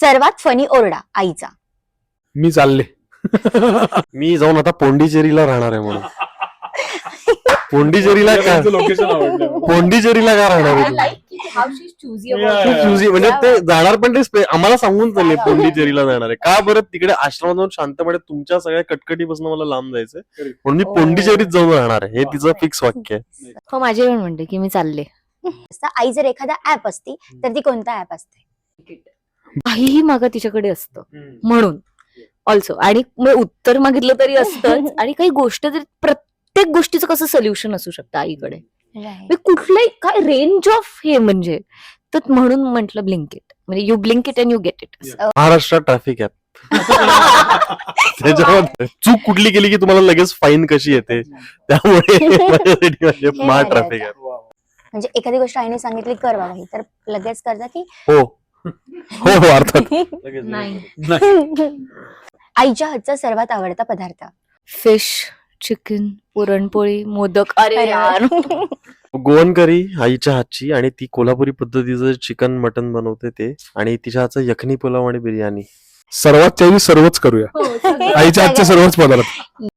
सर्वात फनी ओरडा आईचा. मी चालले. मी जाऊन आता पोंडिचेरीला राहणार आहे म्हणून. पोंडिचेरीला का लोकेशन आवडलं. पोंडिचेरीला का राहणार आहे तू? How she's choosy Yeah, about खूप it. choosy. म्हणजे ते जाणार पण ते आम्हाला सांगून चालले पोंडिचेरीला जाणार आहे. का बरं तिकडे आश्रमात जाऊन शांतपणे तुमच्या सगळ्या कटकटीपासून मला लांब जायचंय Correct. म्हणून मी पोंडिचेरीत जाऊन राहणार आहे. हे तिचं फिक्स वाक्य आहे. हो माझी पण म्हणते की मी चालले. आई जर एखादा ऍप असती तर ती कोणता ऍप असते? काहीही मागा तिच्याकडे असतं म्हणून ऑल्सो. आणि मग उत्तर मागितलं तरी असतंच. आणि काही गोष्ट तरी प्रत्येक गोष्टीचं कसं सोल्युशन असू शकतं आईकडे. म्हणजे कुठलंही काय रेंज ऑफ हे म्हणजे. तर म्हणून म्हटलं ब्लिंकिट. म्हणजे you blink it and you get it. महाराष्ट्रात ट्रॅफिक ऍप. त्याच्यामध्ये चूक कुठली केली की तुम्हाला लगेच फाईन कशी येते त्यामुळे माझ्यासाठी म्हणजे स्मार्ट ट्रॅफिक ऍप. म्हणजे एखादी गोष्ट आईने सांगितली कर बाबा ही, तर लगेच करता की हो हो हो अर्थात. नाही. आईच्या हातचा सर्वात आवडता पदार्थ. Fish, chicken, puranpoli, modak. अरे यार. गोवन करी आईच्या हातची आणि ती कोल्हापुरी पद्धतीचं चिकन मटन बनवते ते. आणि तिच्या हातचा यखनी पुलाव आणि बिर्याणी. सर्वात त्यावेळी सर्वच करूया. आईच्या हातचे सर्वच पदार्थ.